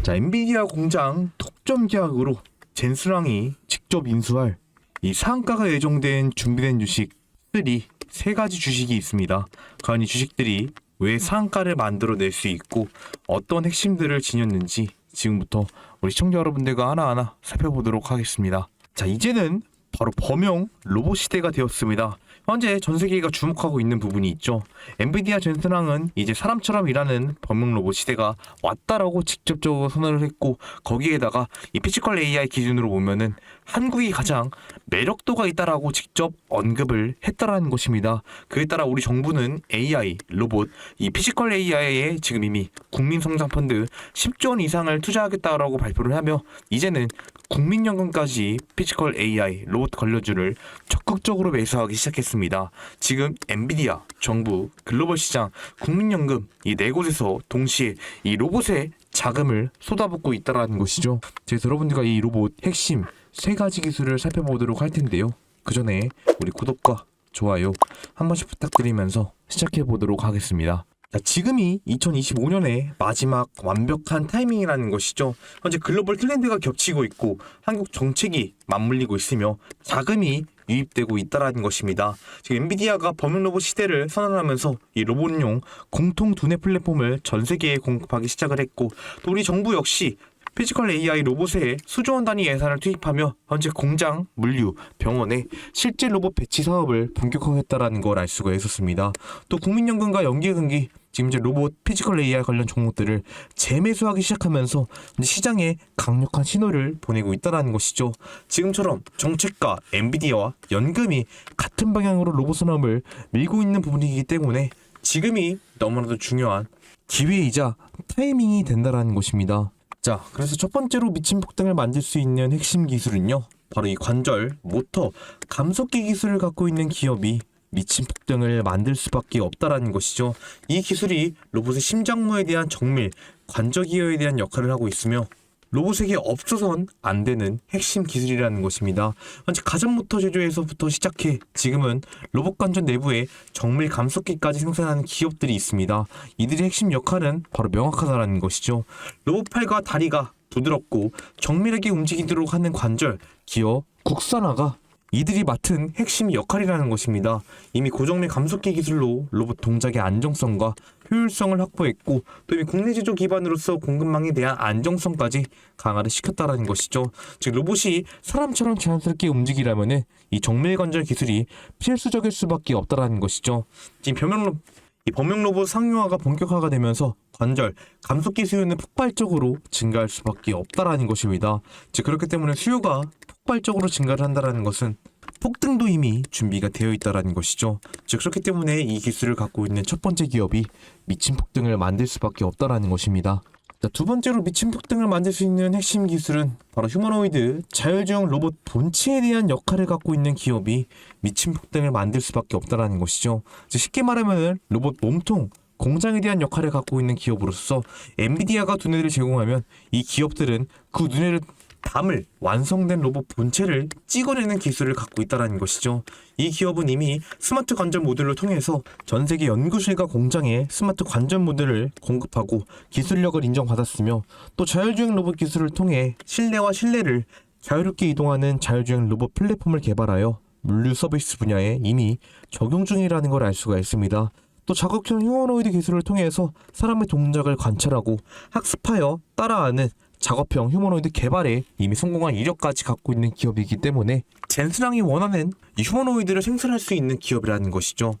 자, 엔비디아 공장 독점 계약으로 젠스랑이 직접 인수할 이 상한가가 예정된 준비된 주식 3가지 주식이 있습니다. 과연 이 주식들이 왜 상한가를 만들어낼 수 있고 어떤 핵심들을 지녔는지 지금부터 우리 시청자 여러분들과 하나하나 살펴보도록 하겠습니다. 자, 이제는 바로 범용 로봇 시대가 되었습니다. 현재 전 세계가 주목하고 있는 부분이 있죠. 엔비디아 젠슨왕은 이제 사람처럼 일하는 범용 로봇 시대가 왔다라고 직접적으로 선언을 했고, 거기에다가 이 피지컬 AI 기준으로 보면은 한국이 가장 매력도가 있다라고 직접 언급을 했다라는 것입니다. 그에 따라 우리 정부는 AI, 로봇, 이 피지컬 AI에 지금 이미 국민성장펀드 10조 원 이상을 투자하겠다라고 발표를 하며, 이제는 국민연금까지 피지컬 AI, 로봇 관련주를 적극적으로 매수하기 시작했습니다. 지금 엔비디아, 정부, 글로벌 시장, 국민연금 이 네 곳에서 동시에 이 로봇에 자금을 쏟아붓고 있다는 것이죠. 그래서 여러분들과 이 로봇 핵심 3가지 기술을 살펴보도록 할 텐데요. 그 전에 우리 구독과 좋아요 한 번씩 부탁드리면서 시작해 보도록 하겠습니다. 자, 지금이 2025년의 마지막 완벽한 타이밍이라는 것이죠. 현재 글로벌 트렌드가 겹치고 있고 한국 정책이 맞물리고 있으며 자금이 유입되고 있다는 것입니다. 지금 엔비디아가 범용 로봇 시대를 선언하면서 이 로봇용 공통 두뇌 플랫폼을 전 세계에 공급하기 시작을 했고, 또 우리 정부 역시 피지컬 AI 로봇에 수조 원 단위 예산을 투입하며 현재 공장, 물류, 병원에 실제 로봇 배치 사업을 본격화했다는 걸 알 수가 있었습니다. 또 국민연금과 연계금기 지금 이제 로봇, 피지컬 AI 관련 종목들을 재매수하기 시작하면서 시장에 강력한 신호를 보내고 있다는 것이죠. 지금처럼 정책과 엔비디아와 연금이 같은 방향으로 로봇 산업을 밀고 있는 부분이기 때문에 지금이 너무나도 중요한 기회이자 타이밍이 된다는 것입니다. 자, 그래서 첫 번째로 미친 폭등을 만들 수 있는 핵심 기술은요, 바로 이 관절, 모터, 감속기 기술을 갖고 있는 기업이 미친 폭등을 만들 수밖에 없다라는 것이죠. 이 기술이 로봇의 심장부에 대한 정밀, 관절 기어에 대한 역할을 하고 있으며 로봇에게 없어선 안 되는 핵심 기술이라는 것입니다. 현재 가전 모터 제조에서부터 시작해 지금은 로봇 관절 내부에 정밀 감속기까지 생산하는 기업들이 있습니다. 이들의 핵심 역할은 바로 명확하다는 것이죠. 로봇 팔과 다리가 부드럽고 정밀하게 움직이도록 하는 관절, 기어, 국산화가 이들이 맡은 핵심 역할이라는 것입니다. 이미 고정밀 감속기 기술로 로봇 동작의 안정성과 효율성을 확보했고, 또 이미 국내 제조 기반으로서 공급망에 대한 안정성까지 강화를 시켰다는 것이죠. 즉 로봇이 사람처럼 자연스럽게 움직이려면 이 정밀 관절 기술이 필수적일 수밖에 없다는 것이죠. 지금 범용 로봇 상용화가 본격화가 되면서 관절, 감속기 수요는 폭발적으로 증가할 수밖에 없다는 것입니다. 즉 그렇기 때문에 수요가 폭발적으로 증가를 한다는 것은 폭등도 이미 준비가 되어 있다는 것이죠. 즉 그렇기 때문에 이 기술을 갖고 있는 첫 번째 기업이 미친 폭등을 만들 수밖에 없다는 것입니다. 자, 두 번째로 미친 폭등을 만들 수 있는 핵심 기술은 바로 휴머노이드, 자율주행 로봇 본체에 대한 역할을 갖고 있는 기업이 미친 폭등을 만들 수밖에 없다는 것이죠. 즉 쉽게 말하면 로봇 몸통, 공장에 대한 역할을 갖고 있는 기업으로서 엔비디아가 두뇌를 제공하면 이 기업들은 그 두뇌를 담을 완성된 로봇 본체를 찍어내는 기술을 갖고 있다는 것이죠. 이 기업은 이미 스마트 관절 모듈을 통해서 전 세계 연구실과 공장에 스마트 관절 모듈을 공급하고 기술력을 인정받았으며, 또 자율주행 로봇 기술을 통해 실내와 실내를 자유롭게 이동하는 자율주행 로봇 플랫폼을 개발하여 물류 서비스 분야에 이미 적용 중이라는 걸 알 수가 있습니다. 또 자극형 휴머노이드 기술을 통해서 사람의 동작을 관찰하고 학습하여 따라하는 작업형 휴머노이드 개발에 이미 성공한 이력까지 갖고 있는 기업이기 때문에 젠슨왕이 원하는 이 휴머노이드를 생산할 수 있는 기업이라는 것이죠.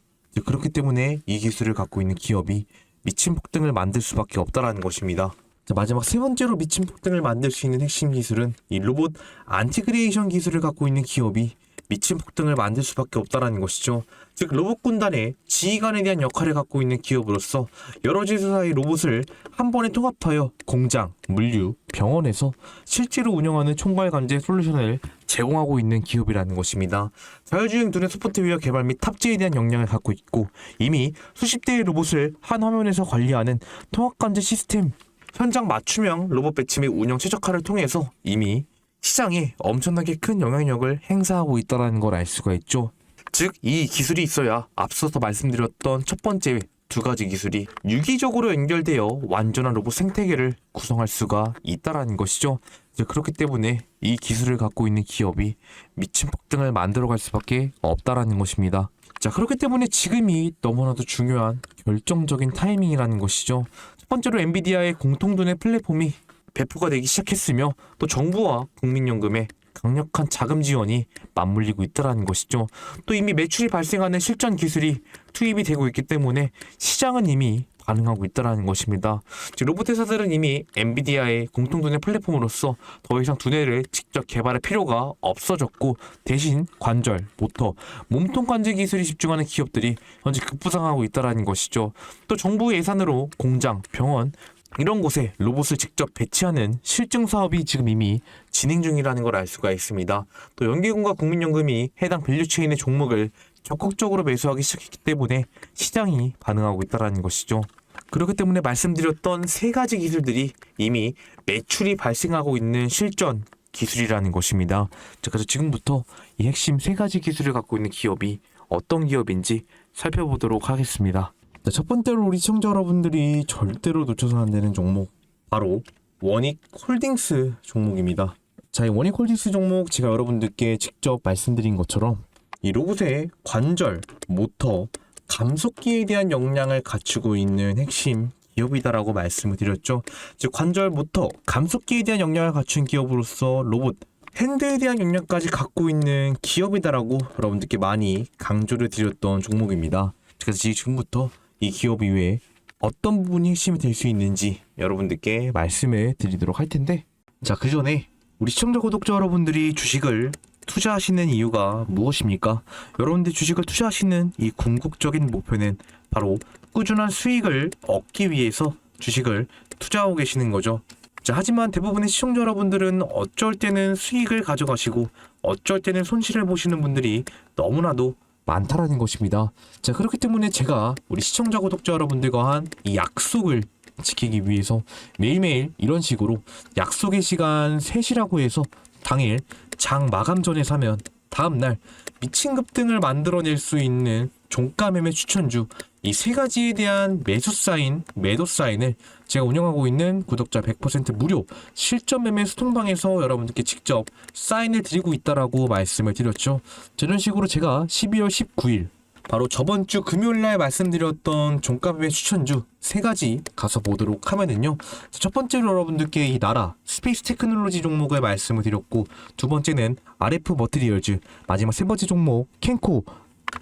그렇기 때문에 이 기술을 갖고 있는 기업이 미친 폭등을 만들 수밖에 없다는 것입니다. 자, 마지막 세 번째로 미친 폭등을 만들 수 있는 핵심 기술은 이 로봇 안티그레이션 기술을 갖고 있는 기업이 미친 폭등을 만들 수밖에 없다는 것이죠. 즉 로봇 군단의 지휘관에 대한 역할을 갖고 있는 기업으로서 여러 제조사의 로봇을 한 번에 통합하여 공장, 물류, 병원에서 실제로 운영하는 총괄관제 솔루션을 제공하고 있는 기업이라는 것입니다. 자율주행 두뇌 소프트웨어 개발 및 탑재에 대한 역량을 갖고 있고, 이미 수십 대의 로봇을 한 화면에서 관리하는 통합관제 시스템, 현장 맞춤형 로봇 배치 및 운영 최적화를 통해서 이미 시장에 엄청나게 큰 영향력을 행사하고 있다는 걸 알 수가 있죠. 즉 이 기술이 있어야 앞서서 말씀드렸던 첫 번째 두 가지 기술이 유기적으로 연결되어 완전한 로봇 생태계를 구성할 수가 있다라는 것이죠. 그렇기 때문에 이 기술을 갖고 있는 기업이 미친 폭등을 만들어갈 수밖에 없다라는 것입니다. 자, 그렇기 때문에 지금이 너무나도 중요한 결정적인 타이밍이라는 것이죠. 첫 번째로 엔비디아의 공통두뇌 플랫폼이 배포가 되기 시작했으며 또 정부와 국민연금의 강력한 자금 지원이 맞물리고 있다는 것이죠. 또 이미 매출이 발생하는 실전 기술이 투입이 되고 있기 때문에 시장은 이미 반응하고 있다는 것입니다. 로봇 회사들은 이미 엔비디아의 공통두뇌 플랫폼으로서 더 이상 두뇌를 직접 개발할 필요가 없어졌고 대신 관절, 모터, 몸통 관제 기술에 집중하는 기업들이 현재 급부상하고 있다는 것이죠. 또 정부 예산으로 공장, 병원 이런 곳에 로봇을 직접 배치하는 실증 사업이 지금 이미 진행 중이라는 걸 알 수가 있습니다. 또 연기금과 국민연금이 해당 밸류체인의 종목을 적극적으로 매수하기 시작했기 때문에 시장이 반응하고 있다는 것이죠. 그렇기 때문에 말씀드렸던 세 가지 기술들이 이미 매출이 발생하고 있는 실전 기술이라는 것입니다. 자, 그래서 지금부터 이 핵심 세 가지 기술을 갖고 있는 기업이 어떤 기업인지 살펴보도록 하겠습니다. 자, 첫 번째로 우리 시청자 여러분들이 절대로 놓쳐서는 안 되는 종목, 바로 원익홀딩스 종목입니다. 자, 이 원익홀딩스 종목 제가 여러분들께 직접 말씀드린 것처럼 이 로봇의 관절, 모터, 감속기에 대한 역량을 갖추고 있는 핵심 기업이다라고 말씀을 드렸죠. 즉 관절, 모터, 감속기에 대한 역량을 갖춘 기업으로서 로봇, 핸드에 대한 역량까지 갖고 있는 기업이다라고 여러분들께 많이 강조를 드렸던 종목입니다. 그래서 지금부터 이 기업 이외에 어떤 부분이 핵심이 될 수 있는지 여러분들께 말씀을 드리도록 할 텐데, 자, 그 전에 우리 시청자 구독자 여러분들이 주식을 투자하시는 이유가 무엇입니까? 여러분들 주식을 투자하시는 이 궁극적인 목표는 바로 꾸준한 수익을 얻기 위해서 주식을 투자하고 계시는 거죠. 자, 하지만 대부분의 시청자 여러분들은 어쩔 때는 수익을 가져가시고 어쩔 때는 손실을 보시는 분들이 너무나도 많다라는 것입니다. 자, 그렇기 때문에 제가 우리 시청자 구독자 여러분들과 한 이 약속을 지키기 위해서 매일매일 이런 식으로 약속의 시간 3시라고 해서 당일 장 마감 전에 사면 다음날 미친 급등을 만들어낼 수 있는 종가 매매 추천주, 이 세 가지에 대한 매수 사인, 매도 사인을 제가 운영하고 있는 구독자 100% 무료 실전 매매 소통방에서 여러분들께 직접 사인을 드리고 있다라고 말씀을 드렸죠. 이런 식으로 제가 12월 19일 바로 저번 주 금요일 날 말씀드렸던 종가 매매 추천주 세 가지 가서 보도록 하면은요. 첫 번째로 여러분들께 이 나라 스페이스 테크놀로지 종목을 말씀을 드렸고, 두 번째는 RF 머티리얼즈, 마지막 세 번째 종목 켄코,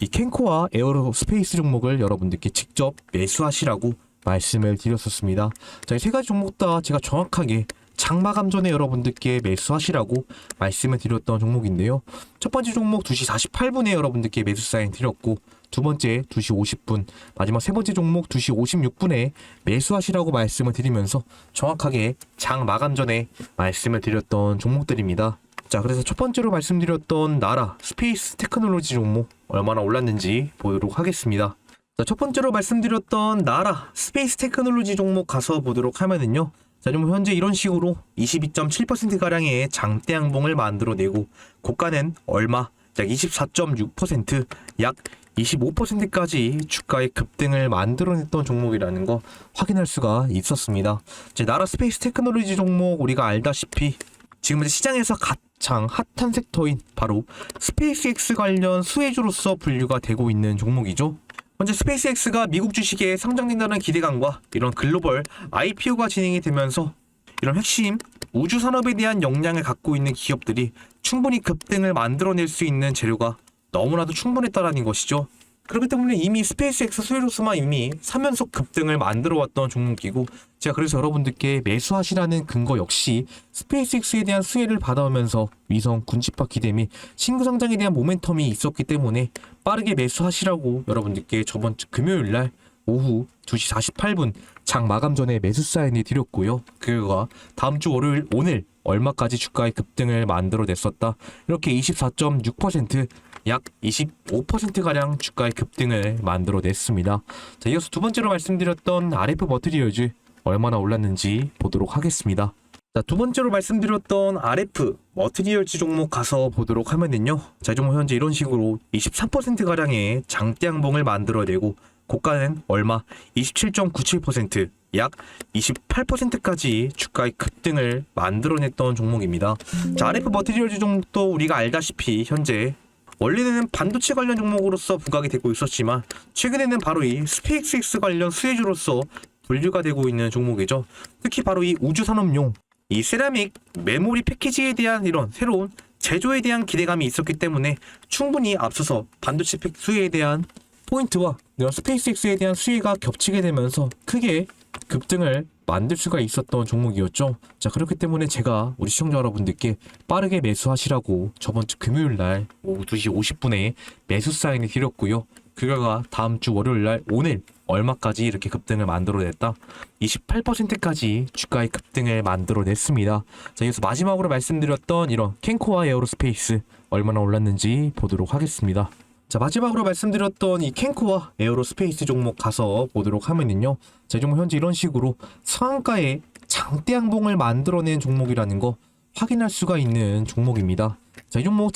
이 켄코와 에어로스페이스 종목을 여러분들께 직접 매수하시라고 말씀을 드렸었습니다. 자, 이 세 가지 종목 다 제가 정확하게 장마감 전에 여러분들께 매수하시라고 말씀을 드렸던 종목인데요. 첫 번째 종목 2시 48분에 여러분들께 매수 사인 드렸고, 두 번째 2시 50분, 마지막 세 번째 종목 2시 56분에 매수하시라고 말씀을 드리면서 정확하게 장 마감 전에 말씀을 드렸던 종목들입니다. 자, 그래서 첫 번째로 말씀드렸던 나라 스페이스 테크놀로지 종목 얼마나 올랐는지 보도록 하겠습니다. 자, 첫 번째로 말씀드렸던 나라 스페이스 테크놀로지 종목 가서 보도록 하면은요. 자, 지금 현재 이런 식으로 22.7%가량의 장대 양봉을 만들어내고 고가는 얼마? 약 24.6%, 약 25%까지 주가의 급등을 만들어냈던 종목이라는 거 확인할 수가 있었습니다. 나라 스페이스 테크놀로지 종목 우리가 알다시피 지금 시장에서 가장 핫한 섹터인 바로 스페이스X 관련 수혜주로서 분류가 되고 있는 종목이죠. 현재 스페이스X가 미국 주식에 상장된다는 기대감과 이런 글로벌 IPO가 진행이 되면서 이런 핵심 우주 산업에 대한 역량을 갖고 있는 기업들이 충분히 급등을 만들어낼 수 있는 재료가 너무나도 충분했다라는 것이죠. 그렇기 때문에 이미 스페이스X 수혜로서만 이미 3연속 급등을 만들어왔던 종목이고, 제가 그래서 여러분들께 매수하시라는 근거 역시 스페이스X에 대한 수혜를 받아오면서 위성 군집화 기대 및 신규 상장에 대한 모멘텀이 있었기 때문에 빠르게 매수하시라고 여러분들께 저번 주 금요일날 오후 2시 48분 장 마감 전에 매수 사인을 드렸고요. 그 결과 다음 주 월요일 오늘 얼마까지 주가의 급등을 만들어냈었다. 이렇게 24.6%, 약 25%가량 주가의 급등을 만들어냈습니다. 자, 이어서 두 번째로 말씀드렸던 RF 머티리얼즈 얼마나 올랐는지 보도록 하겠습니다. 자, 두 번째로 말씀드렸던 RF 머티리얼즈 종목 가서 보도록 하면은요. 자, 이 종목 현재 이런 식으로 23%가량의 장대 양봉을 만들어내고 고가는 얼마? 27.97%, 약 28%까지 주가의 급등을 만들어냈던 종목입니다. 자, RF 머티리얼즈 종목도 우리가 알다시피 현재 원래는 반도체 관련 종목으로서 부각이 되고 있었지만 최근에는 바로 이 스페이스X 관련 수혜주로서 분류가 되고 있는 종목이죠. 특히 바로 이 우주산업용 이 세라믹 메모리 패키지에 대한 이런 새로운 제조에 대한 기대감이 있었기 때문에 충분히 앞서서 반도체 수혜에 대한 포인트와 이런 스페이스X에 대한 수혜가 겹치게 되면서 크게 급등을 만들 수가 있었던 종목이었죠. 자, 그렇기 때문에 제가 우리 시청자 여러분들께 빠르게 매수하시라고 저번 주 금요일 날 오후 2시 50분에 매수 사인을 드렸고요. 그 결과 다음 주 월요일 날 오늘 얼마까지 이렇게 급등을 만들어냈다? 28%까지 주가의 급등을 만들어냈습니다. 자, 여기서 마지막으로 말씀드렸던 이런 캔코와 에어로스페이스 얼마나 올랐는지 보도록 하겠습니다. 자, 마지막으로 말씀드렸던 이 캔코와 에어로스페이스 종목 가서 보도록 하면은요. 자, 이 종목 현재 이런 식으로 상한가에 장대 양봉을 만들어낸 종목이라는 거 확인할 수가 있는 종목입니다. 자, 이 종목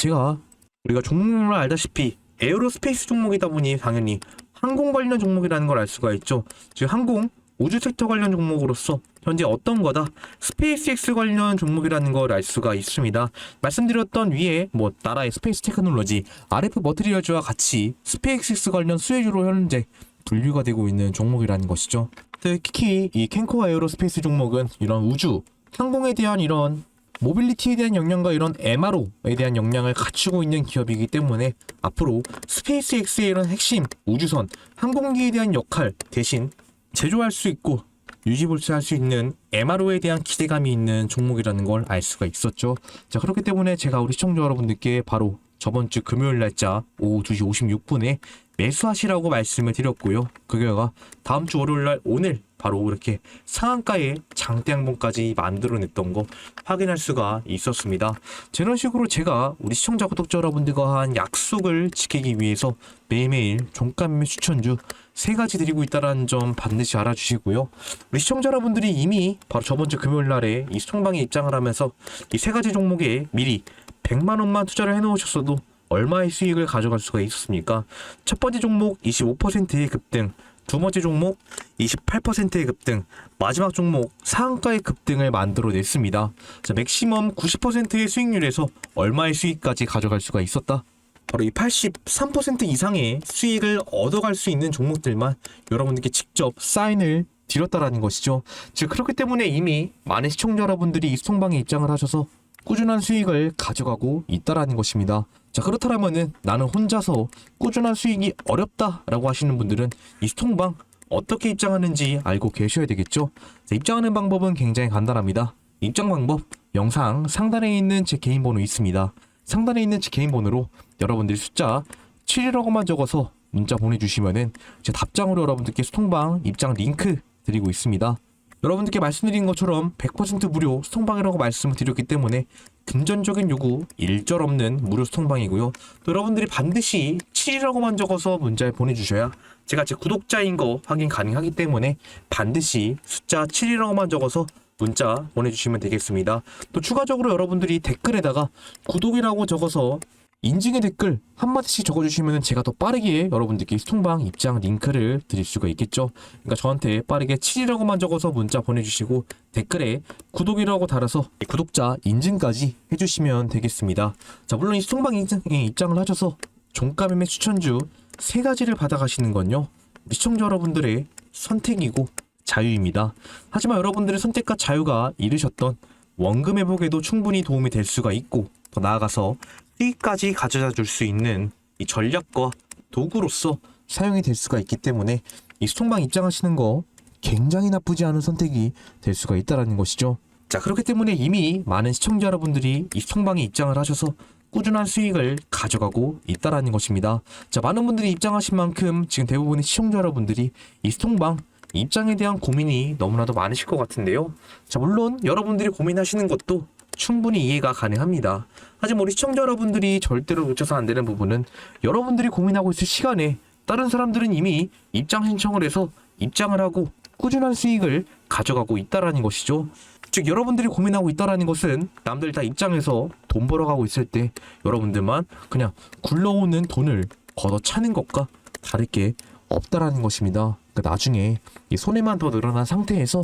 우리가 종목을 알다시피 에어로스페이스 종목이다 보니 당연히 항공 관련 종목이라는 걸 알 수가 있죠. 즉 항공 우주 섹터 관련 종목으로서 현재 어떤 거다? 스페이스X 관련 종목이라는 걸 알 수가 있습니다. 말씀드렸던 위에 나라의 스페이스 테크놀로지, RF 머티리얼즈와 같이 스페이스X 관련 수혜주로 현재 분류가 되고 있는 종목이라는 것이죠. 특히 이 캔코와 에어로스페이스 종목은 이런 우주, 항공에 대한 이런 모빌리티에 대한 역량과 이런 MRO에 대한 역량을 갖추고 있는 기업이기 때문에 앞으로 스페이스X의 이런 핵심 우주선, 항공기에 대한 역할 대신 제조할 수 있고 유지보수할 수 있는 MRO에 대한 기대감이 있는 종목이라는 걸 알 수가 있었죠. 자, 그렇기 때문에 제가 우리 시청자 여러분들께 바로 저번 주 금요일 날짜 오후 2시 56분에 매수하시라고 말씀을 드렸고요. 그 결과 다음 주 월요일 날 오늘 바로 이렇게 상한가에 장대 양봉까지 만들어냈던 거 확인할 수가 있었습니다. 이런 식으로 제가 우리 시청자 구독자 여러분들과 한 약속을 지키기 위해서 매일매일 종가 매매 추천주 3가지 드리고 있다는 점 반드시 알아주시고요. 우리 시청자 여러분들이 이미 바로 저번 주 금요일 날에 이 수통방에 입장을 하면서 이 3가지 종목에 미리 100만 원만 투자를 해놓으셨어도 얼마의 수익을 가져갈 수가 있었습니까? 첫 번째 종목 25%의 급등, 두 번째 종목 28%의 급등, 마지막 종목 상한가의 급등을 만들어냈습니다. 자, 맥시멈 90%의 수익률에서 얼마의 수익까지 가져갈 수가 있었다? 바로 이 83% 이상의 수익을 얻어갈 수 있는 종목들만 여러분들께 직접 사인을 드렸다라는 것이죠. 즉 그렇기 때문에 이미 많은 시청자 여러분들이 이 수통방에 입장을 하셔서 꾸준한 수익을 가져가고 있다라는 것입니다. 자, 그렇다면은 나는 혼자서 꾸준한 수익이 어렵다라고 하시는 분들은 이 수통방 어떻게 입장하는지 알고 계셔야 되겠죠. 자, 입장하는 방법은 굉장히 간단합니다. 입장 방법 영상 상단에 있는 제 개인 번호 있습니다. 상단에 있는 제 개인 번호로 여러분들이 숫자 7이라고만 적어서 문자 보내주시면은 제 답장으로 여러분들께 수통방 입장 링크 드리고 있습니다. 여러분들께 말씀드린 것처럼 100% 무료 수통방이라고 말씀을 드렸기 때문에 금전적인 요구 일절 없는 무료 수통방이고요. 또 여러분들이 반드시 7이라고만 적어서 문자를 보내주셔야 제가 제 구독자인 거 확인 가능하기 때문에 반드시 숫자 7이라고만 적어서 문자 보내주시면 되겠습니다. 또 추가적으로 여러분들이 댓글에다가 구독이라고 적어서 인증의 댓글 한마디씩 적어주시면 제가 더 빠르게 여러분들께 수통방 입장 링크를 드릴 수가 있겠죠. 그러니까 저한테 빠르게 7이라고만 적어서 문자 보내주시고 댓글에 구독이라고 달아서 구독자 인증까지 해주시면 되겠습니다. 자, 물론 이 수통방 인증에 입장을 하셔서 종가 매매 추천주 3가지를 받아가시는 건요, 시청자 여러분들의 선택이고 자유입니다. 하지만 여러분들의 선택과 자유가 이르셨던 원금 회복에도 충분히 도움이 될 수가 있고 더 나아가서 수익까지 가져다 줄 수 있는 이 전략과 도구로서 사용이 될 수가 있기 때문에 이 수통방 입장하시는 거 굉장히 나쁘지 않은 선택이 될 수가 있다는 것이죠. 자, 그렇기 때문에 이미 많은 시청자 여러분들이 이 수통방에 입장을 하셔서 꾸준한 수익을 가져가고 있다는 것입니다. 자, 많은 분들이 입장하신 만큼 지금 대부분의 시청자 여러분들이 이 수통방 입장에 대한 고민이 너무나도 많으실 것 같은데요. 자, 물론 여러분들이 고민하시는 것도 충분히 이해가 가능합니다. 하지만 우리 시청자 여러분들이 절대로 놓쳐서 안 되는 부분은 여러분들이 고민하고 있을 시간에 다른 사람들은 이미 입장 신청을 해서 입장을 하고 꾸준한 수익을 가져가고 있다라는 것이죠. 즉 여러분들이 고민하고 있다라는 것은 남들 다 입장해서 돈 벌어가고 있을 때 여러분들만 그냥 굴러오는 돈을 걷어차는 것과 다르게 없다라는 것입니다. 그러니까 나중에 이 손해만 더 늘어난 상태에서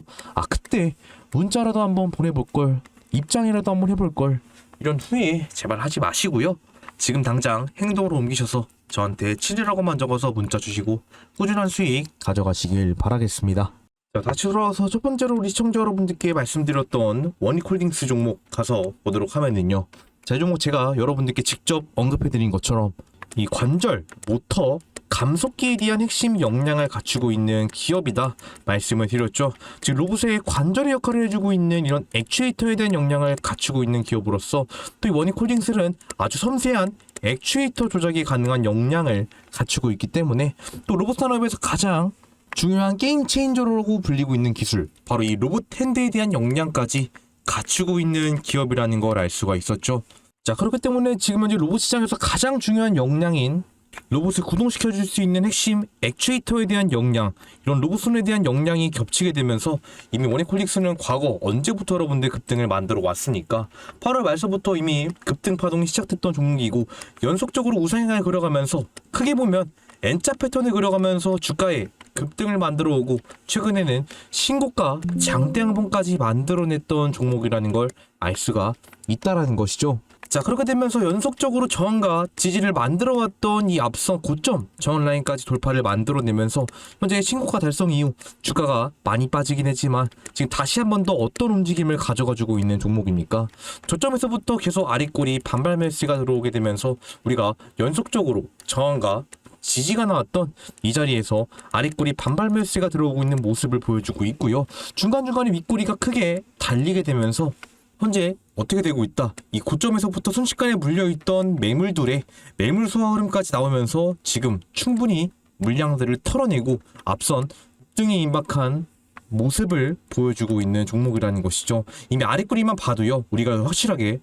그때 문자라도 한번 보내볼 걸, 입장이라도 한번 해볼 걸, 이런 후회 제발 하지 마시고요. 지금 당장 행동으로 옮기셔서 저한테 7이라고만 적어서 문자 주시고 꾸준한 수익 가져가시길 바라겠습니다. 자, 다시 돌아와서 첫 번째로 우리 시청자 여러분들께 말씀드렸던 원익홀딩스 종목 가서 보도록 하면은요. 자, 이 종목 제가 여러분들께 직접 언급해드린 것처럼 이 관절, 모터, 감속기에 대한 핵심 역량을 갖추고 있는 기업이다 말씀을 드렸죠. 즉 로봇의 관절의 역할을 해주고 있는 이런 액추에이터에 대한 역량을 갖추고 있는 기업으로서 또 이 원익홀딩스는 아주 섬세한 액추에이터 조작이 가능한 역량을 갖추고 있기 때문에 또 로봇 산업에서 가장 중요한 게임 체인저라고 불리고 있는 기술, 바로 이 로봇 핸드에 대한 역량까지 갖추고 있는 기업이라는 걸 알 수가 있었죠. 자, 그렇기 때문에 지금 현재 로봇 시장에서 가장 중요한 역량인 로봇을 구동시켜줄 수 있는 핵심 액추에이터에 대한 역량, 이런 로봇손에 대한 역량이 겹치게 되면서 이미 원익홀딩스는 과거 언제부터 여러분들 급등을 만들어 왔으니까 8월 말서부터 이미 급등 파동이 시작됐던 종목이고 연속적으로 우상향을 그려가면서 크게 보면 N자 패턴을 그려가면서 주가에 급등을 만들어 오고 최근에는 신고가 장대 양봉까지 만들어냈던 종목이라는 걸 알 수가 있다라는 것이죠. 자, 그렇게 되면서 연속적으로 저항과 지지를 만들어왔던 이 앞선 고점 저항 라인까지 돌파를 만들어내면서 현재 신고가 달성 이후 주가가 많이 빠지긴 했지만 지금 다시 한 번 더 어떤 움직임을 가져가지고 있는 종목입니까? 저점에서부터 계속 아랫골이 반발 매수가 들어오게 되면서 우리가 연속적으로 저항과 지지가 나왔던 이 자리에서 아랫골이 반발 매수가 들어오고 있는 모습을 보여주고 있고요. 중간중간에 윗골이가 크게 달리게 되면서 현재 어떻게 되고 있다. 이 고점에서부터 순식간에 물려있던 매물들의 매물 소화 흐름까지 나오면서 지금 충분히 물량들을 털어내고 앞선 등에 임박한 모습을 보여주고 있는 종목이라는 것이죠. 이미 아랫구리만 봐도요. 우리가 확실하게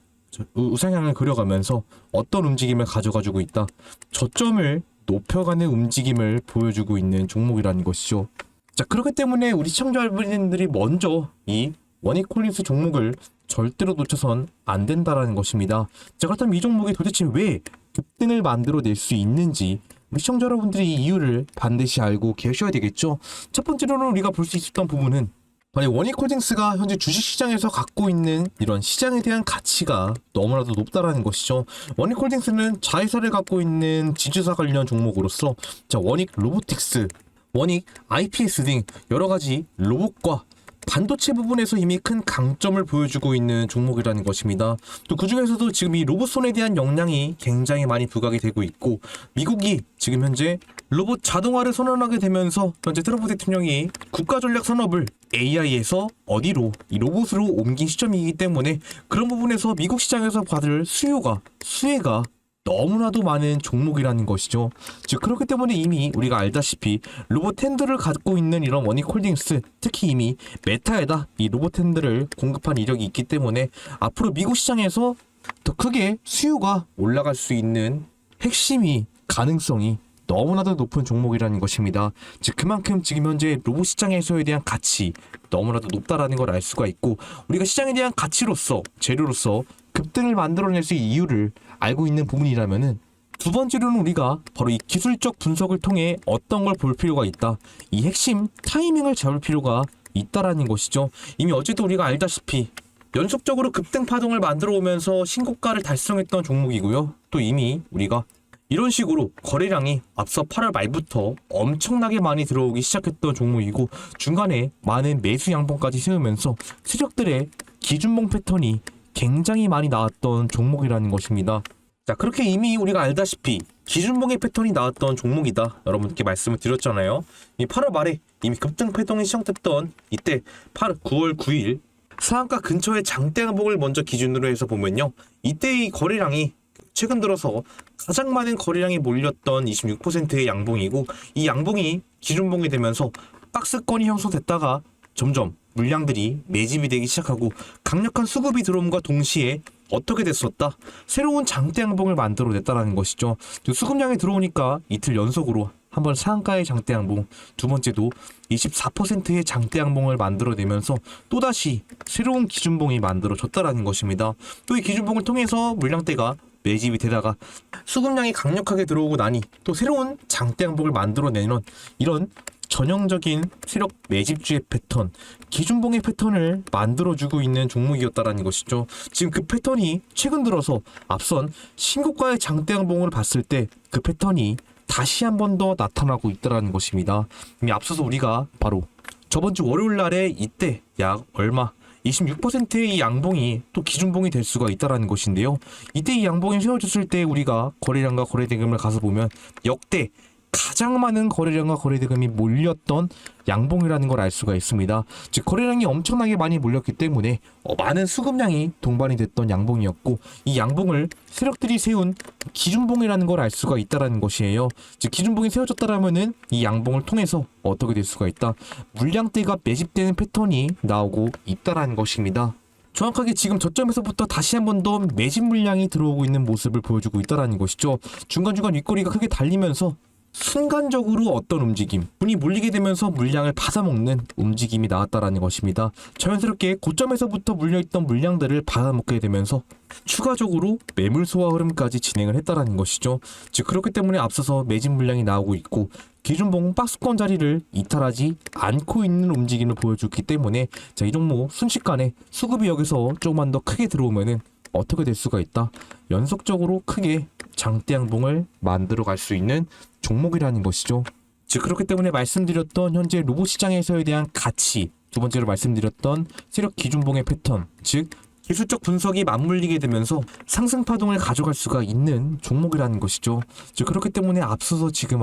우상향을 그려가면서 어떤 움직임을 가져가지고 있다. 저점을 높여가는 움직임을 보여주고 있는 종목이라는 것이죠. 자, 그렇기 때문에 우리 시청자 여러분들이 먼저 이 원익홀딩스 종목을 절대로 놓쳐선 안 된다라는 것입니다. 자, 그렇다면 이 종목이 도대체 왜 급등을 만들어낼 수 있는지 우리 시청자 여러분들이 이 이유를 반드시 알고 계셔야 되겠죠. 첫 번째로는 우리가 볼 수 있었던 부분은 바로 원익홀딩스가 현재 주식시장에서 갖고 있는 이런 시장에 대한 가치가 너무나도 높다라는 것이죠. 원익홀딩스는 자회사를 갖고 있는 지주사 관련 종목으로서 원익 로보틱스, 원익 IPS 등 여러가지 로봇과 반도체 부분에서 이미 큰 강점을 보여주고 있는 종목이라는 것입니다. 또 그중에서도 지금 이 로봇손에 대한 역량이 굉장히 많이 부각이 되고 있고 미국이 지금 현재 로봇 자동화를 선언하게 되면서 현재 트럼프 대통령이 국가전략 산업을 AI에서 어디로 이 로봇으로 옮긴 시점이기 때문에 그런 부분에서 미국 시장에서 받을 수혜가 너무나도 많은 종목이라는 것이죠. 즉 그렇기 때문에 이미 우리가 알다시피 로봇 핸들을 갖고 있는 이런 원익홀딩스, 특히 이미 메타에다 이 로봇 핸들을 공급한 이력이 있기 때문에 앞으로 미국 시장에서 더 크게 수요가 올라갈 수 있는 핵심이 가능성이 너무나도 높은 종목이라는 것입니다. 즉 그만큼 지금 현재 로봇 시장에서에 대한 가치 너무나도 높다라는 걸 알 수가 있고 우리가 시장에 대한 가치로서 재료로서 급등을 만들어낼 수 있는 이유를 알고 있는 부분이라면은 두 번째로는 우리가 바로 이 기술적 분석을 통해 어떤 걸 볼 필요가 있다. 이 핵심 타이밍을 잡을 필요가 있다라는 것이죠. 이미 어제도 우리가 알다시피 연속적으로 급등 파동을 만들어 오면서 신고가를 달성했던 종목이고요. 또 이미 우리가 이런 식으로 거래량이 앞서 8월 말부터 엄청나게 많이 들어오기 시작했던 종목이고 중간에 많은 매수 양봉까지 세우면서 세력들의 기준봉 패턴이 굉장히 많이 나왔던 종목이라는 것입니다. 자, 그렇게 이미 우리가 알다시피 기준봉의 패턴이 나왔던 종목이다 여러분께 말씀을 드렸잖아요. 이 8월 말에 이미 급등 패턴이 시작됐던 이때 9월 9일 상한가 근처의 장대 양봉을 먼저 기준으로 해서 보면요. 이때의 거래량이 최근 들어서 가장 많은 거래량이 몰렸던 26%의 양봉이고 이 양봉이 기준봉이 되면서 박스권이 형성됐다가 점점 물량들이 매집이 되기 시작하고 강력한 수급이 들어옴과 동시에 어떻게 됐었다? 새로운 장대 양봉을 만들어냈다라는 것이죠. 수급량이 들어오니까 이틀 연속으로 한번 상한가의 장대 양봉, 두 번째도 24%의 장대 양봉을 만들어내면서 또다시 새로운 기준봉이 만들어졌다라는 것입니다. 또 이 기준봉을 통해서 물량대가 매집이 되다가 수급량이 강력하게 들어오고 나니 또 새로운 장대 양봉을 만들어내는 이런 전형적인 세력 매집주의 패턴, 기준봉의 패턴을 만들어주고 있는 종목이었다라는 것이죠. 지금 그 패턴이 최근 들어서 앞선 신고가의 장대 양봉을 봤을 때 그 패턴이 다시 한 번 더 나타나고 있다라는 것입니다. 이미 앞서서 우리가 바로 저번 주 월요일 날에 이때 약 얼마 26%의 이 양봉이 또 기준봉이 될 수가 있다라는 것인데요. 이때 이 양봉이 세워졌을 때 우리가 거래량과 거래대금을 가서 보면 역대 가장 많은 거래량과 거래대금이 몰렸던 양봉이라는 걸 알 수가 있습니다. 즉 거래량이 엄청나게 많이 몰렸기 때문에 많은 수급량이 동반이 됐던 양봉이었고, 이 양봉을 세력들이 세운 기준봉이라는 걸 알 수가 있다라는 것이에요. 즉 기준봉이 세워졌다라면은 이 양봉을 통해서 어떻게 될 수가 있다, 물량대가 매집되는 패턴이 나오고 있다라는 것입니다. 정확하게 지금 저점에서부터 다시 한 번 더 매집 물량이 들어오고 있는 모습을 보여주고 있다라는 것이죠. 중간중간 윗꼬리가 크게 달리면서 순간적으로 어떤 움직임, 분이 몰리게 되면서 물량을 받아먹는 움직임이 나왔다라는 것입니다. 자연스럽게 고점에서부터 물려있던 물량들을 받아먹게 되면서 추가적으로 매물 소화 흐름까지 진행을 했다라는 것이죠. 즉 그렇기 때문에 앞서서 매집 물량이 나오고 있고 기준봉 박스권 자리를 이탈하지 않고 있는 움직임을 보여주기 때문에 자, 이 종목 순식간에 수급이 여기서 조금만 더 크게 들어오면은 어떻게 될 수가 있다, 연속적으로 크게 장대 양봉을 만들어 갈 수 있는 종목이라는 것이죠. 즉 그렇기 때문에 말씀드렸던 현재 로봇 시장에서에 대한 가치, 두 번째로 말씀드렸던 세력 기준봉의 패턴, 즉 기술적 분석이 맞물리게 되면서 상승 파동을 가져갈 수가 있는 종목이라는 것이죠. 즉 그렇기 때문에 앞서서 지금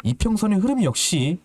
이평선의 흐름 역시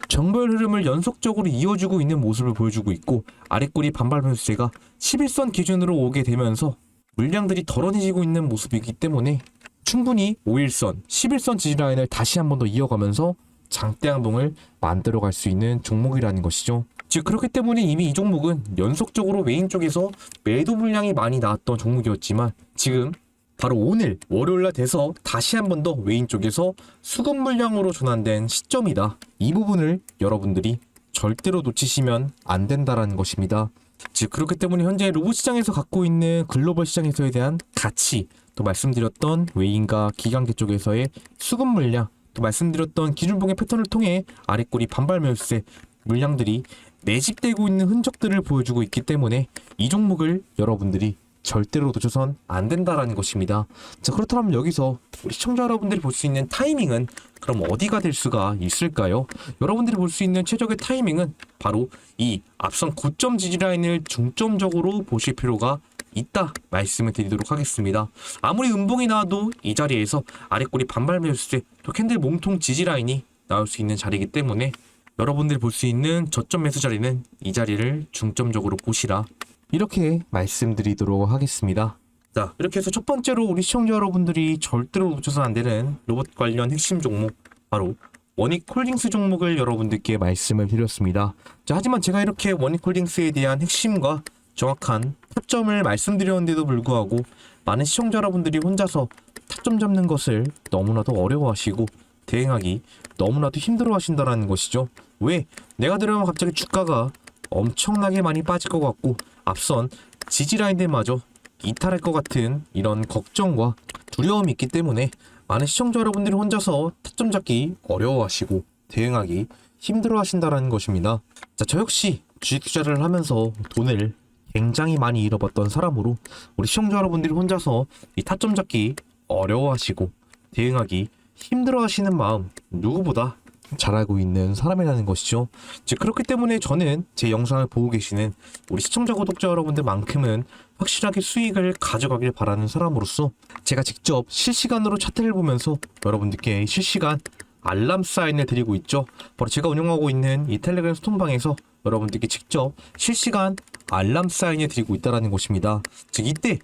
정벌 흐름을 연속적으로 이어주고 있는 모습을 보여주고 있고, 아랫꼬리 반발 매수세가 11선 기준으로 오게 되면서 물량들이 덜어내지고 있는 모습이기 때문에 충분히 5일선, 11선 지지라인을 다시 한 번 더 이어가면서 장대 양봉을 만들어 갈 수 있는 종목이라는 것이죠. 즉 그렇기 때문에 이미 이 종목은 연속적으로 메인 쪽에서 매도 물량이 많이 나왔던 종목이었지만 지금 바로 오늘 월요일날 돼서 다시 한 번 더 메인 쪽에서 수급 물량으로 전환된 시점이다. 이 부분을 여러분들이 절대로 놓치시면 안 된다라는 것입니다. 즉 그렇기 때문에 현재 로봇 시장에서 갖고 있는 글로벌 시장에서에 대한 가치, 또 말씀드렸던 외인과 기관계 쪽에서의 수급 물량, 또 말씀드렸던 기준봉의 패턴을 통해 아랫꼬리 반발 매수세 물량들이 매집되고 있는 흔적들을 보여주고 있기 때문에 이 종목을 여러분들이 절대로 놓쳐선 안 된다라는 것입니다. 자, 그렇다면 여기서 우리 시청자 여러분들이 볼 수 있는 타이밍은 그럼 어디가 될 수가 있을까요? 여러분들이 볼 수 있는 최적의 타이밍은 바로 이 앞선 고점 지지라인을 중점적으로 보실 필요가 있다 말씀을 드리도록 하겠습니다. 아무리 음봉이 나와도 이 자리에서 아랫꼬리 반발 매수세, 또 캔들 몸통 지지라인이 나올 수 있는 자리이기 때문에 여러분들이 볼 수 있는 저점 매수 자리는 이 자리를 중점적으로 보시라, 이렇게 말씀드리도록 하겠습니다. 자, 이렇게 해서 첫 번째로 우리 시청자 여러분들이 절대로 놓쳐서는 안 되는 로봇 관련 핵심 종목, 바로 원익홀딩스 종목을 여러분들께 말씀을 드렸습니다. 자, 하지만 제가 이렇게 원익홀딩스에 대한 핵심과 정확한 타점을 말씀드렸는데도 불구하고 많은 시청자 여러분들이 혼자서 타점 잡는 것을 너무나도 어려워하시고 대응하기 너무나도 힘들어 하신다는 것이죠. 왜? 내가 들으면 갑자기 주가가 엄청나게 많이 빠질 것 같고 앞선 지지라인들마저 이탈할 것 같은 이런 걱정과 두려움이 있기 때문에 많은 시청자 여러분들이 혼자서 타점 잡기 어려워하시고 대응하기 힘들어 하신다는 것입니다. 자, 저 역시 주식 투자를 하면서 돈을 굉장히 많이 잃어봤던 사람으로 우리 시청자 여러분들이 혼자서 이 타점 잡기 어려워하시고 대응하기 힘들어 하시는 마음 누구보다 잘 알고 있는 사람이라는 것이죠. 즉 그렇기 때문에 저는 제 영상을 보고 계시는 우리 시청자 구독자 여러분들만큼은 확실하게 수익을 가져가길 바라는 사람으로서 제가 직접 실시간으로 차트를 보면서 여러분들께 실시간 알람 사인을 드리고 있죠. 바로 제가 운영하고 있는 이 텔레그램 소통방에서 여러분들께 직접 실시간 알람 사인을 드리고 있다는 것입니다. 즉 이때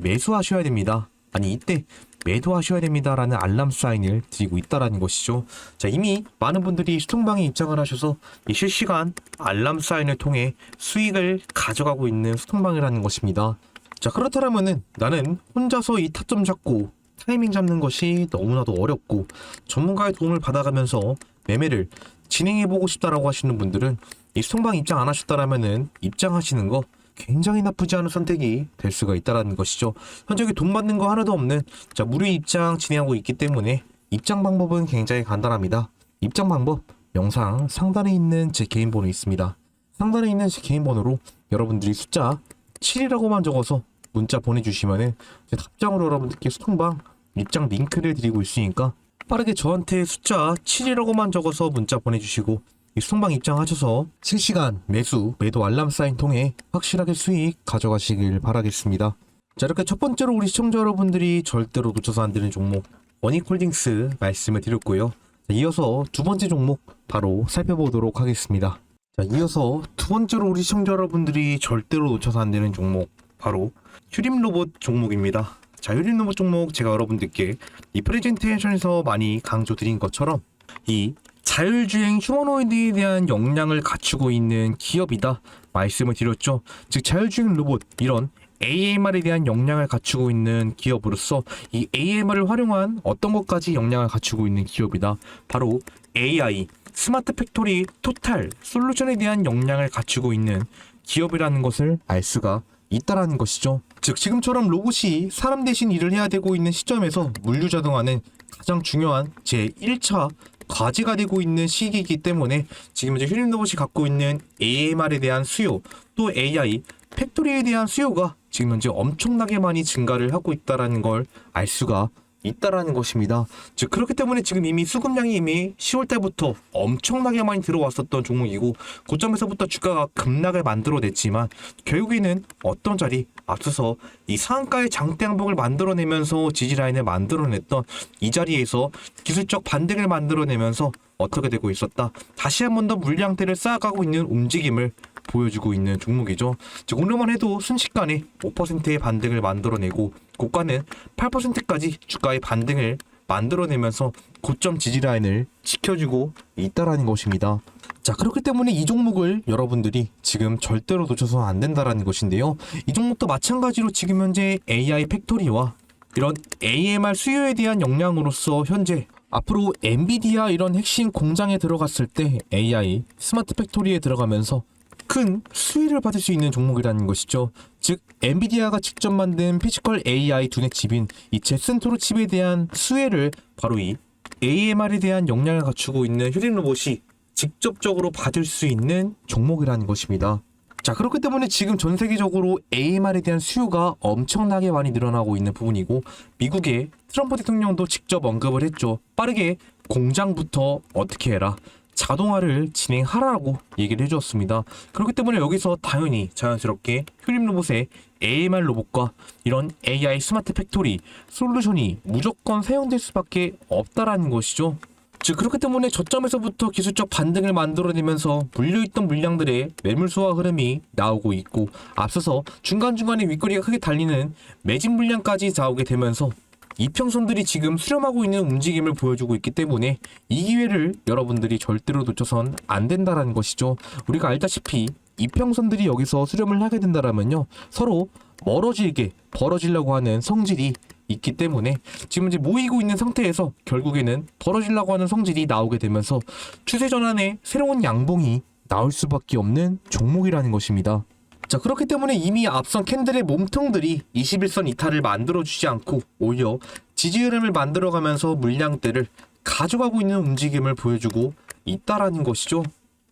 매수하셔야 됩니다. 아니 이때 매도하셔야 됩니다라는 알람 사인을 드리고 있다는 것이죠. 자, 이미 많은 분들이 소통방에 입장을 하셔서 이 실시간 알람 사인을 통해 수익을 가져가고 있는 소통방이라는 것입니다. 자, 그렇다면은 나는 혼자서 이 타점 잡고 타이밍 잡는 것이 너무나도 어렵고 전문가의 도움을 받아가면서 매매를 진행해보고 싶다라고 하시는 분들은 이 소통방 입장 안 하셨다라면은 입장하시는 거 굉장히 나쁘지 않은 선택이 될 수가 있다는 것이죠. 현재 여기 돈 받는 거 하나도 없는 무료 입장 진행하고 있기 때문에 입장 방법은 굉장히 간단합니다. 입장 방법 영상 상단에 있는 제 개인 번호 있습니다. 상단에 있는 제 개인 번호로 여러분들이 숫자 7이라고만 적어서 문자 보내주시면은 제 답장으로 여러분들께 수통방 입장 링크를 드리고 있으니까 빠르게 저한테 숫자 7이라고만 적어서 문자 보내주시고 이 수통방 입장하셔서 실시간 매도 알람 사인 통해 확실하게 수익 가져가시길 바라겠습니다. 자, 이렇게 첫 번째로 우리 시청자 여러분들이 절대로 놓쳐서 안 되는 종목 원익홀딩스 말씀을 드렸고요. 자, 이어서 두 번째 종목 바로 살펴보도록 하겠습니다. 자, 이어서 두 번째로 우리 시청자 여러분들이 절대로 놓쳐서 안 되는 종목 바로 휴림로봇 종목입니다. 자, 휴림로봇 종목 제가 여러분들께 이 프레젠테이션에서 많이 강조드린 것처럼 이 자율주행 휴머노이드에 대한 역량을 갖추고 있는 기업이다 말씀을 드렸죠. 즉 자율주행 로봇 이런 AMR에 대한 역량을 갖추고 있는 기업으로서 이 AMR을 활용한 어떤 것까지 역량을 갖추고 있는 기업이다. 바로 AI 스마트 팩토리 토탈 솔루션에 대한 역량을 갖추고 있는 기업이라는 것을 알 수가 있다라는 것이죠. 즉 지금처럼 로봇이 사람 대신 일을 해야 되고 있는 시점에서 물류자동화는 가장 중요한 제1차 과제가 되고 있는 시기이기 때문에 지금 이제 휴림로봇이 갖고 있는 AMR에 대한 수요 또 AI 팩토리에 대한 수요가 지금 현재 엄청나게 많이 증가를 하고 있다라는 걸 알 수가 있다라는 것입니다. 즉 그렇기 때문에 지금 이미 수급량이 이미 10월 달부터 엄청나게 많이 들어왔었던 종목이고 고점에서부터 주가가 급락을 만들어냈지만 결국에는 어떤 자리 앞서서 이 상한가의 장대 양봉을 만들어내면서 지지라인을 만들어냈던 이 자리에서 기술적 반등을 만들어내면서 어떻게 되고 있었다. 다시 한 번 더 물량대를 쌓아가고 있는 움직임을 보여주고 있는 종목이죠. 즉 오늘만 해도 순식간에 5%의 반등을 만들어내고 고가는 8%까지 주가의 반등을 만들어내면서 고점 지지라인을 지켜주고 있다라는 것입니다. 자, 그렇기 때문에 이 종목을 여러분들이 지금 절대로 놓쳐서는 안 된다라는 것인데요. 이 종목도 마찬가지로 지금 현재 AI 팩토리와 이런 AMR 수요에 대한 역량으로서 현재 앞으로 엔비디아 이런 핵심 공장에 들어갔을 때 AI 스마트 팩토리에 들어가면서 큰 수혜를 받을 수 있는 종목이라는 것이죠. 즉 엔비디아가 직접 만든 피지컬 AI 두뇌 칩인 이 제센토로 칩에 대한 수혜를 바로 이 AMR에 대한 역량을 갖추고 있는 휴림로봇이 직접적으로 받을 수 있는 종목이라는 것입니다. 자, 그렇기 때문에 지금 전 세계적으로 AMR에 대한 수요가 엄청나게 많이 늘어나고 있는 부분이고 미국의 트럼프 대통령도 직접 언급을 했죠. 빠르게 공장부터 어떻게 해라. 자동화를 진행하라고 얘기를 해주었습니다. 그렇기 때문에 여기서 당연히 자연스럽게 휴림로봇의 AMR 로봇과 이런 AI 스마트 팩토리 솔루션이 무조건 사용될 수밖에 없다라는 것이죠. 즉 그렇기 때문에 저점에서부터 기술적 반등을 만들어내면서 물려있던 물량들의 매물 소화 흐름이 나오고 있고 앞서서 중간중간에 윗거리가 크게 달리는 매진 물량까지 나오게 되면서 이평선들이 지금 수렴하고 있는 움직임을 보여주고 있기 때문에 이 기회를 여러분들이 절대로 놓쳐선 안 된다라는 것이죠. 우리가 알다시피 이평선들이 여기서 수렴을 하게 된다라면요 서로 멀어지게 벌어지려고 하는 성질이 있기 때문에 지금 이제 모이고 있는 상태에서 결국에는 벌어지려고 하는 성질이 나오게 되면서 추세 전환에 새로운 양봉이 나올 수밖에 없는 종목이라는 것입니다. 자, 그렇기 때문에 이미 앞선 캔들의 몸통들이 21선 이탈을 만들어주지 않고 오히려 지지 흐름을 만들어가면서 물량대를 가져가고 있는 움직임을 보여주고 있다라는 것이죠.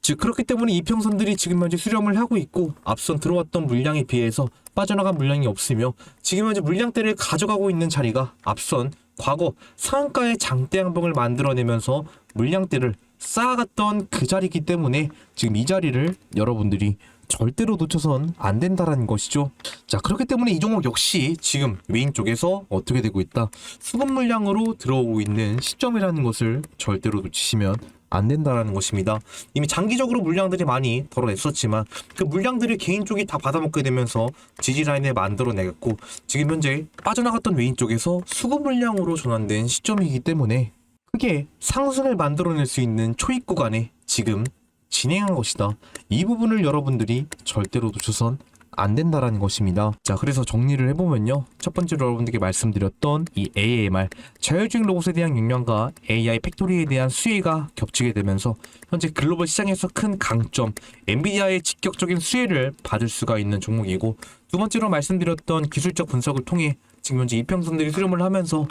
즉 그렇기 때문에 이평선들이 지금 현재 수렴을 하고 있고 앞선 들어왔던 물량에 비해서 빠져나간 물량이 없으며 지금 현재 물량대를 가져가고 있는 자리가 앞선 과거 상한가의 장대 양봉을 만들어내면서 물량대를 쌓아갔던 그 자리이기 때문에 지금 이 자리를 여러분들이 절대로 놓쳐선 안 된다라는 것이죠. 자, 그렇기 때문에 이 종목 역시 지금 메인 쪽에서 어떻게 되고 있다. 수급 물량으로 들어오고 있는 시점이라는 것을 절대로 놓치시면 안 된다라는 것입니다. 이미 장기적으로 물량들이 많이 덜어냈었지만 그 물량들을 개인 쪽이 다 받아먹게 되면서 지지 라인을 만들어내겠고 지금 현재 빠져나갔던 메인 쪽에서 수급 물량으로 전환된 시점이기 때문에 크게 상승을 만들어낼 수 있는 초입 구간에 지금 진행한 것이다. 이 부분을 여러분들이 절대로 놓쳐선 안 된다라는 것입니다. 자, 그래서 정리를 해보면요. 첫 번째로 여러분들께 말씀드렸던 이 AMR, 자율주행 로봇에 대한 역량과 AI 팩토리에 대한 수혜가 겹치게 되면서 현재 글로벌 시장에서 큰 강점, 엔비디아의 직격적인 수혜를 받을 수가 있는 종목이고, 두 번째로 말씀드렸던 기술적 분석을 통해 지금 현재 이평선들이 수렴을 하면서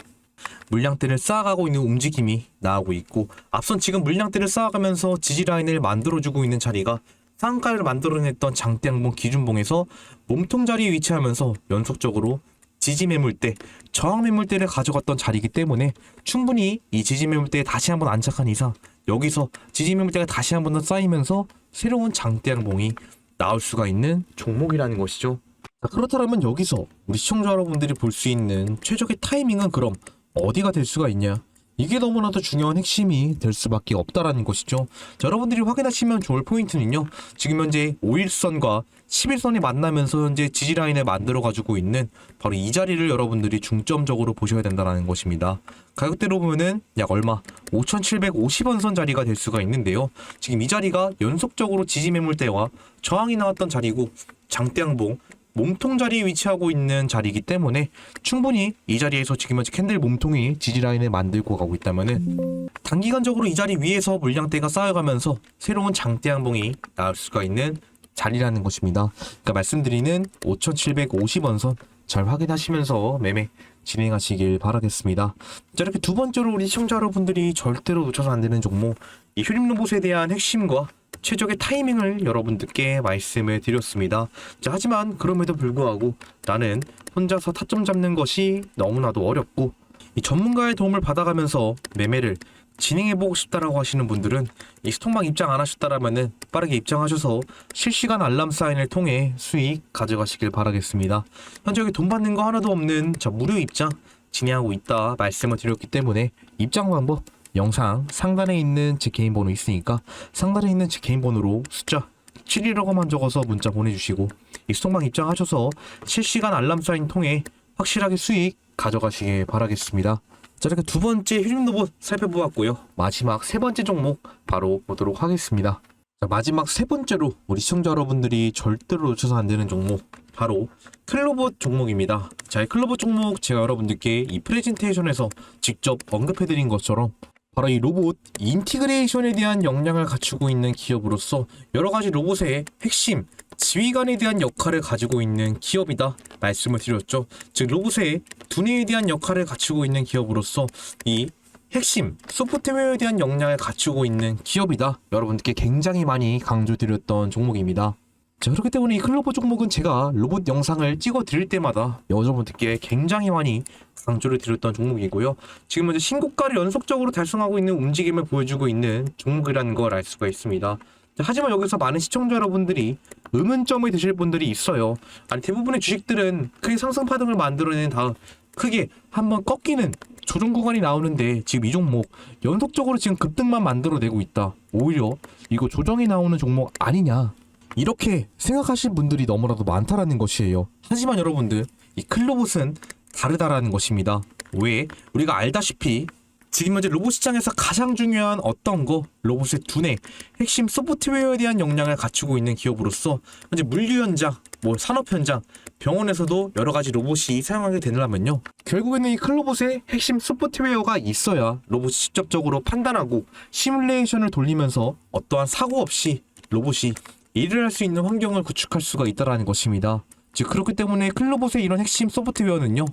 물량대를 쌓아가고 있는 움직임이 나오고 있고, 앞선 지금 물량대를 쌓아가면서 지지라인을 만들어주고 있는 자리가 상한가를 만들어냈던 장대양봉 기준봉에서 몸통 자리에 위치하면서 연속적으로 지지 매물대, 저항 매물대를 가져갔던 자리이기 때문에 충분히 이 지지 매물대에 다시 한번 안착한 이상 여기서 지지 매물대가 다시 한번 더 쌓이면서 새로운 장대양봉이 나올 수가 있는 종목이라는 것이죠. 자, 그렇다면 여기서 우리 시청자 여러분들이 볼 수 있는 최적의 타이밍은 그럼 어디가 될 수가 있냐? 이게 너무나도 중요한 핵심이 될 수밖에 없다라는 것이죠. 자, 여러분들이 확인하시면 좋을 포인트는요. 지금 현재 5일선과 10일선이 만나면서 현재 지지라인을 만들어가지고 있는 바로 이 자리를 여러분들이 중점적으로 보셔야 된다는 것입니다. 가격대로 보면은 약 얼마? 5,750원 선 자리가 될 수가 있는데요. 지금 이 자리가 연속적으로 지지 매물대와 저항이 나왔던 자리고, 장대양봉 몸통 자리에 위치하고 있는 자리이기 때문에 충분히 이 자리에서 지금 현재 캔들 몸통이 지지라인을 만들고 가고 있다면은 단기간적으로 이 자리 위에서 물량대가 쌓여가면서 새로운 장대양봉이 나올 수가 있는 자리라는 것입니다. 그러니까 말씀드리는 5,750원 선 잘 확인하시면서 매매 진행하시길 바라겠습니다. 자, 이렇게 두 번째로 우리 시청자 여러분들이 절대로 놓쳐서 안 되는 종목, 이 휴림로봇에 대한 핵심과 최적의 타이밍을 여러분들께 말씀을 드렸습니다. 자, 하지만 그럼에도 불구하고 나는 혼자서 타점 잡는 것이 너무나도 어렵고 이 전문가의 도움을 받아가면서 매매를 진행해보고 싶다라고 하시는 분들은 이 스톡망 입장 안 하셨다라면은 빠르게 입장하셔서 실시간 알람 사인을 통해 수익 가져가시길 바라겠습니다. 현재 여기 돈 받는 거 하나도 없는 무료 입장 진행하고 있다 말씀을 드렸기 때문에 입장 방법 영상 상단에 있는 제 개인 번호 있으니까 상단에 있는 제 개인 번호로 숫자 7이라고만 적어서 문자 보내주시고 이 스톡망 입장하셔서 실시간 알람 사인 통해 확실하게 수익 가져가시길 바라겠습니다. 자, 이렇게 두 번째 휴림로봇 살펴보았고요. 마지막 세 번째 종목 바로 보도록 하겠습니다. 자, 마지막 세 번째로 우리 시청자 여러분들이 절대로 놓쳐서 안 되는 종목 바로 클로봇 종목입니다. 자, 이 클로봇 종목 제가 여러분들께 이 프레젠테이션에서 직접 언급해드린 것처럼 바로 이 로봇 인티그레이션에 대한 역량을 갖추고 있는 기업으로서 여러가지 로봇의 핵심 지휘관에 대한 역할을 가지고 있는 기업이다 말씀을 드렸죠. 즉 로봇의 두뇌에 대한 역할을 갖추고 있는 기업으로서 이 핵심 소프트웨어에 대한 역량을 갖추고 있는 기업이다 여러분들께 굉장히 많이 강조드렸던 종목입니다. 자, 그렇기 때문에 이 클로봇 종목은 제가 로봇 영상을 찍어 드릴 때마다 여러분들께 굉장히 많이 강조를 드렸던 종목이고요. 지금 현재 신고가를 연속적으로 달성하고 있는 움직임을 보여주고 있는 종목이라는 걸 알 수가 있습니다. 자, 하지만 여기서 많은 시청자 여러분들이 의문점을 드실 분들이 있어요. 아니, 대부분의 주식들은 크게 상승 파동을 만들어낸 다음 크게 한번 꺾이는 조정 구간이 나오는데 지금 이 종목 연속적으로 지금 급등만 만들어내고 있다. 오히려 이거 조정이 나오는 종목 아니냐, 이렇게 생각하시는 분들이 너무나도 많다라는 것이에요. 하지만 여러분들 이 클로봇은 다르다라는 것입니다. 왜? 우리가 알다시피 지금 현재 로봇 시장에서 가장 중요한 어떤 거 로봇의 두뇌 핵심 소프트웨어에 대한 역량을 갖추고 있는 기업으로서 현재 물류 현장, 산업 현장, 병원에서도 여러 가지 로봇이 사용하게 되려면요, 결국에는 이 클로봇의 핵심 소프트웨어가 있어야 로봇이 직접적으로 판단하고 시뮬레이션을 돌리면서 어떠한 사고 없이 로봇이 일을 할 수 있는 환경을 구축할 수가 있다라는 것입니다. 즉 그렇기 때문에 클로봇의 이런 핵심 소프트웨어는요,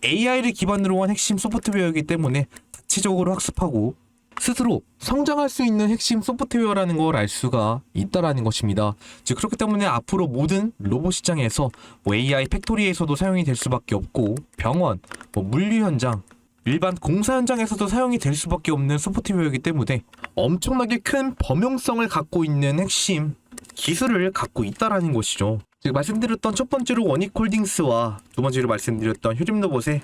AI를 기반으로 한 핵심 소프트웨어이기 때문에 자체적으로 학습하고 스스로 성장할 수 있는 핵심 소프트웨어라는 걸 알 수가 있다라는 것입니다. 즉 그렇기 때문에 앞으로 모든 로봇 시장에서 AI 팩토리에서도 사용이 될 수밖에 없고, 병원, 물류 현장, 일반 공사 현장에서도 사용이 될 수밖에 없는 소프트웨어이기 때문에 엄청나게 큰 범용성을 갖고 있는 핵심 기술을 갖고 있다라는 것이죠. 즉 말씀드렸던 첫 번째로 원익홀딩스와 두 번째로 말씀드렸던 휴림로봇의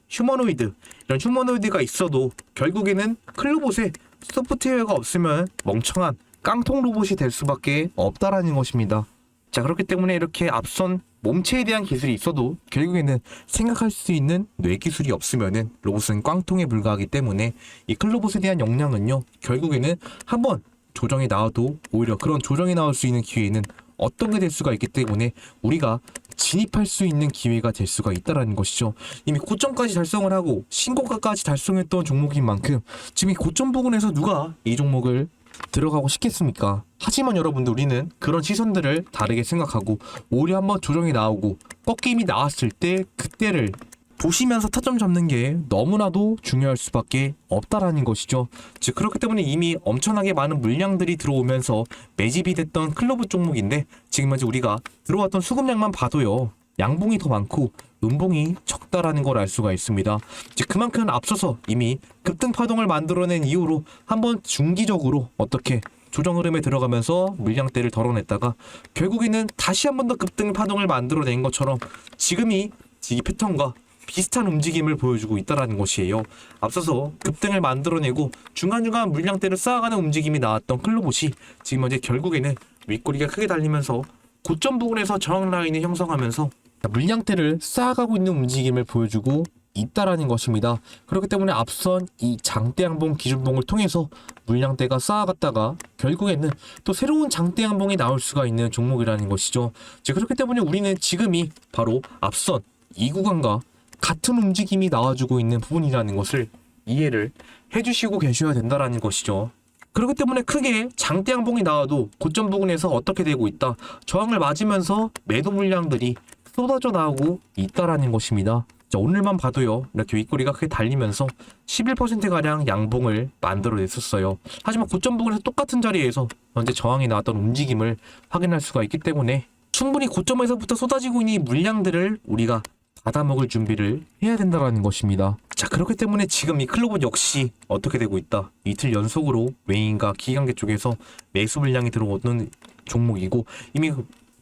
휴머노이드, 이런 휴머노이드가 있어도 결국에는 클로봇의 소프트웨어가 없으면 멍청한 깡통 로봇이 될 수밖에 없다라는 것입니다. 자, 그렇기 때문에 이렇게 앞선 몸체에 대한 기술이 있어도 결국에는 생각할 수 있는 뇌 기술이 없으면은 로봇은 깡통에 불과하기 때문에 이 클로봇에 대한 역량은요, 결국에는 한번 조정이 나와도 오히려 그런 조정이 나올 수 있는 기회는 어떤 게 될 수가 있기 때문에 우리가 진입할 수 있는 기회가 될 수가 있다라는 것이죠. 이미 고점까지 달성을 하고 신고가까지 달성했던 종목인 만큼 지금 이 고점 부근에서 누가 이 종목을 들어가고 싶겠습니까? 하지만 여러분들, 우리는 그런 시선들을 다르게 생각하고 오히려 한번 조정이 나오고 꺾임이 나왔을 때 그때를 보시면서 타점 잡는 게 너무나도 중요할 수밖에 없다라는 것이죠. 즉 그렇기 때문에 이미 엄청나게 많은 물량들이 들어오면서 매집이 됐던 클로브 종목인데 지금 현재 우리가 들어왔던 수급량만 봐도요, 양봉이 더 많고 음봉이 적다라는 걸 알 수가 있습니다. 즉 그만큼 앞서서 이미 급등 파동을 만들어낸 이후로 한번 중기적으로 어떻게 조정 흐름에 들어가면서 물량대를 덜어냈다가 결국에는 다시 한 번 더 급등 파동을 만들어낸 것처럼 지금이 이 패턴과 비슷한 움직임을 보여주고 있다는 것이에요. 앞서서 급등을 만들어내고 중간중간 물량대를 쌓아가는 움직임이 나왔던 클로봇이 지금 현재 결국에는 윗꼬리가 크게 달리면서 고점 부분에서 저항 라인을 형성하면서 물량대를 쌓아가고 있는 움직임을 보여주고 있다라는 것입니다. 그렇기 때문에 앞선 이 장대 양봉 기준봉을 통해서 물량대가 쌓아갔다가 결국에는 또 새로운 장대 양봉이 나올 수가 있는 종목이라는 것이죠. 그렇기 때문에 우리는 지금이 바로 앞선 이 구간과 같은 움직임이 나와주고 있는 부분이라는 것을 이해를 해주시고 계셔야 된다라는 것이죠. 그렇기 때문에 크게 장대 양봉이 나와도 고점 부근에서 어떻게 되고 있다, 저항을 맞으면서 매도 물량들이 쏟아져 나오고 있다라는 것입니다. 오늘만 봐도요, 이렇게 윗꼬리가 크게 달리면서 11%가량 양봉을 만들어냈었어요. 하지만 고점 부근에서 똑같은 자리에서 현재 저항이 나왔던 움직임을 확인할 수가 있기 때문에 충분히 고점에서부터 쏟아지고 있는 이 물량들을 우리가 받아먹을 준비를 해야 된다는 것입니다. 그렇기 때문에 지금 이 클로봇 역시 어떻게 되고 있다, 이틀 연속으로 외인과 기관계 쪽에서 매수 물량이 들어오는 종목이고 이미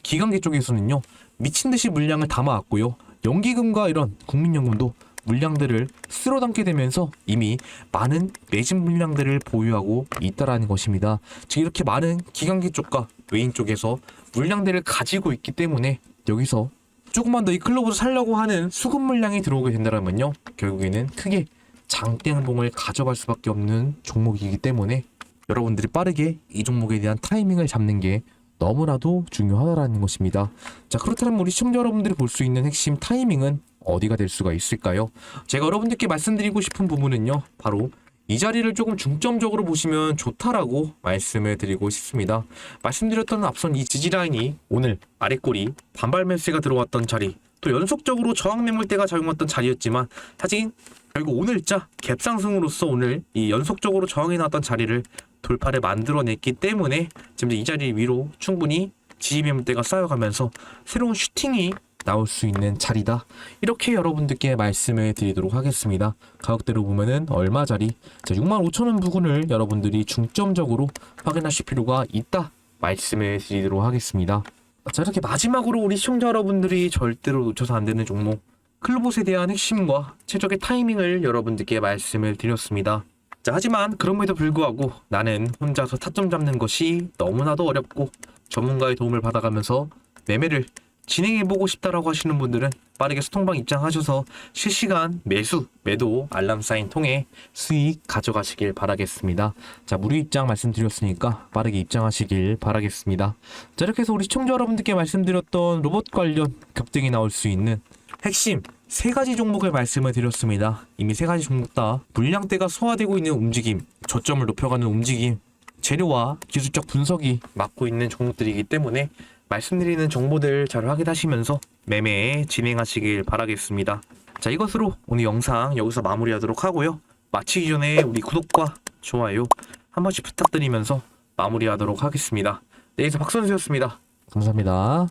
기관계 쪽에서는요, 미친듯이 물량을 담아왔고요, 연기금과 이런 국민연금도 물량들을 쓸어담게 되면서 이미 많은 매집 물량들을 보유하고 있다라는 것입니다. 즉 이렇게 많은 기관계 쪽과 외인 쪽에서 물량들을 가지고 있기 때문에 여기서 조금만 더 이 클로봇을 살려고 하는 수급 물량이 들어오게 된다면요, 결국에는 크게 장대 양봉을 가져갈 수밖에 없는 종목이기 때문에 여러분들이 빠르게 이 종목에 대한 타이밍을 잡는 게 너무나도 중요하다는 것입니다. 그렇다면 우리 시청자 여러분들이 볼 수 있는 핵심 타이밍은 어디가 될 수가 있을까요? 제가 여러분들께 말씀드리고 싶은 부분은요, 바로 이 자리를 조금 중점적으로 보시면 좋다라고 말씀을 드리고 싶습니다. 말씀드렸던 앞선 이 지지라인이 오늘 아랫꼬리 반발 매수가 들어왔던 자리, 또 연속적으로 저항 매물대가 작용했던 자리였지만 사실 결국 오늘자 갭상승으로서 오늘 이 연속적으로 저항이 나왔던 자리를 돌파를 만들어냈기 때문에 지금 이 자리 위로 충분히 지지 매물대가 쌓여가면서 새로운 슈팅이 나올 수 있는 자리다, 이렇게 여러분들께 말씀을 드리도록 하겠습니다. 가격대로 보면은 얼마짜리 65,000원 부근을 여러분들이 중점적으로 확인하실 필요가 있다 말씀을 드리도록 하겠습니다. 이렇게 마지막으로 우리 시청자 여러분들이 절대로 놓쳐서 안 되는 종목 클로봇에 대한 핵심과 최적의 타이밍을 여러분들께 말씀을 드렸습니다. 하지만 그럼에도 불구하고 나는 혼자서 타점 잡는 것이 너무나도 어렵고 전문가의 도움을 받아가면서 매매를 진행해보고 싶다라고 하시는 분들은 빠르게 소통방 입장하셔서 실시간 매수, 매도 알람 사인 통해 수익 가져가시길 바라겠습니다. 무료 입장 말씀드렸으니까 빠르게 입장하시길 바라겠습니다. 이렇게 해서 우리 시청자 여러분들께 말씀드렸던 로봇 관련 급등이 나올 수 있는 핵심 3가지 종목을 말씀을 드렸습니다. 이미 3가지 종목 다 물량대가 소화되고 있는 움직임, 저점을 높여가는 움직임, 재료와 기술적 분석이 맡고 있는 종목들이기 때문에 말씀드리는 정보들 잘 확인하시면서 매매 진행하시길 바라겠습니다. 이것으로 오늘 영상 여기서 마무리하도록 하고요. 마치기 전에 우리 구독과 좋아요 한 번씩 부탁드리면서 마무리하도록 하겠습니다. 네, 이상 박선수였습니다. 감사합니다.